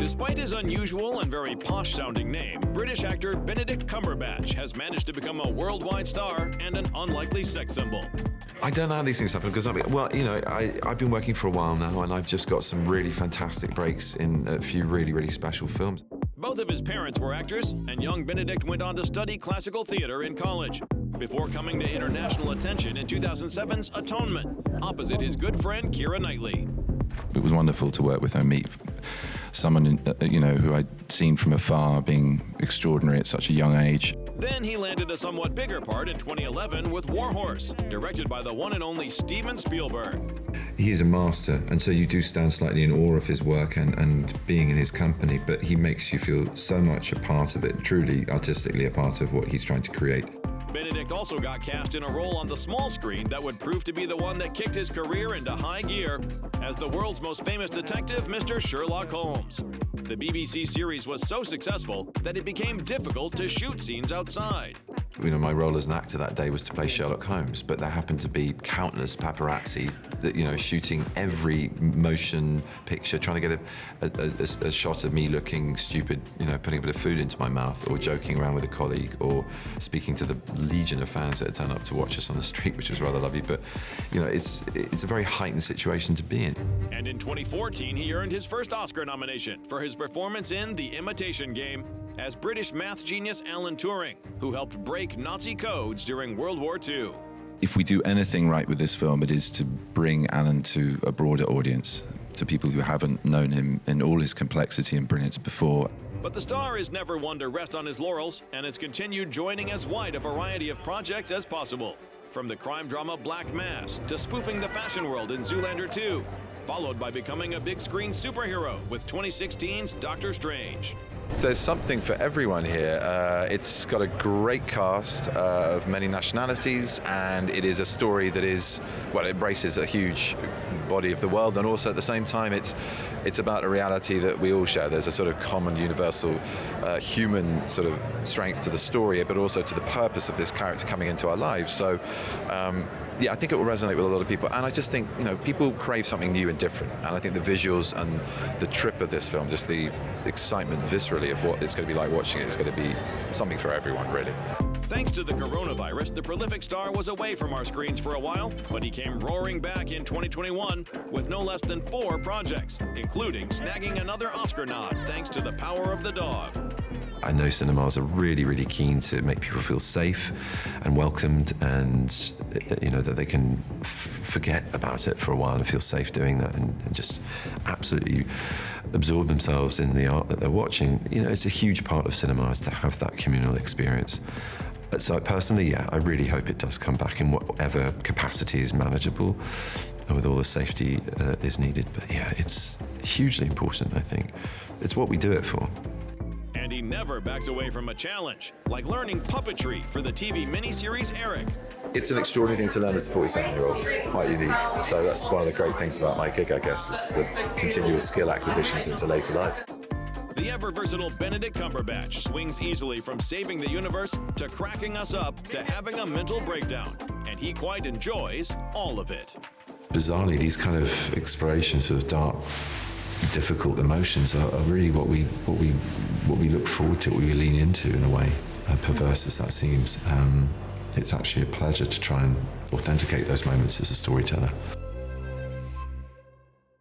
Despite his unusual and very posh-sounding name, British actor Benedict Cumberbatch has managed to become a worldwide star and an unlikely sex symbol. I don't know how these things happen because, I've been working for a while now and I've just got some really fantastic breaks in a few really, really special films. Both of his parents were actors, and young Benedict went on to study classical theater in college, before coming to international attention in 2007's Atonement, opposite his good friend Keira Knightley. It was wonderful to work with her, meet someone who I'd seen from afar being extraordinary at such a young age. Then he landed a somewhat bigger part in 2011 with Warhorse, directed by the one and only Steven Spielberg. He's a master, and so you do stand slightly in awe of his work and being in his company, but he makes you feel so much a part of it, truly artistically a part of what he's trying to create. Benedict also got cast in a role on the small screen that would prove to be the one that kicked his career into high gear as the world's most famous detective, Mr. Sherlock Holmes. The BBC series was so successful that it became difficult to shoot scenes outside. My role as an actor that day was to play Sherlock Holmes, but there happened to be countless paparazzi that, shooting every motion picture, trying to get a shot of me looking stupid, putting a bit of food into my mouth, or joking around with a colleague, or speaking to the legion of fans that had turned up to watch us on the street, which was rather lovely. But, it's a very heightened situation to be in. And in 2014, he earned his first Oscar nomination for his performance in The Imitation Game as British math genius Alan Turing, who helped break Nazi codes during World War II. If we do anything right with this film, it is to bring Alan to a broader audience, to people who haven't known him in all his complexity and brilliance before. But the star is never one to rest on his laurels and has continued joining as wide a variety of projects as possible, from the crime drama Black Mass to spoofing the fashion world in Zoolander 2, followed by becoming a big screen superhero with 2016's Doctor Strange. There's something for everyone here. It's got a great cast of many nationalities, and it is a story that it embraces a huge body of the world, and also at the same time it's about a reality that we all share. There's a sort of common universal human sort of strength to the story, but also to the purpose of this character coming into our lives. So I think it will resonate with a lot of people, and I just think people crave something new and different, and I think the visuals and the trip of this film, just the excitement viscerally of what it's going to be like watching it, is going to be something for everyone, really. Thanks to the coronavirus, the prolific star was away from our screens for a while, but he came roaring back in 2021 with no less than 4 projects, including snagging another Oscar nod thanks to the power of the dog. I know cinemas are really, really keen to make people feel safe and welcomed, and that they can forget about it for a while and feel safe doing that, and just absolutely absorb themselves in the art that they're watching. It's a huge part of cinema is to have that communal experience. So personally, I really hope it does come back in whatever capacity is manageable and with all the safety is needed. But it's hugely important, I think. It's what we do it for. And he never backs away from a challenge, like learning puppetry for the TV miniseries Eric. It's an extraordinary thing to learn as a 47-year-old, quite unique. So that's one of the great things about my gig, I guess, is the continual skill acquisitions into later life. The ever-versatile Benedict Cumberbatch swings easily from saving the universe to cracking us up to having a mental breakdown, and he quite enjoys all of it. Bizarrely, these kind of explorations of dark, difficult emotions are really what we look forward to, what we lean into in a way, perverse as that seems. It's actually a pleasure to try and authenticate those moments as a storyteller.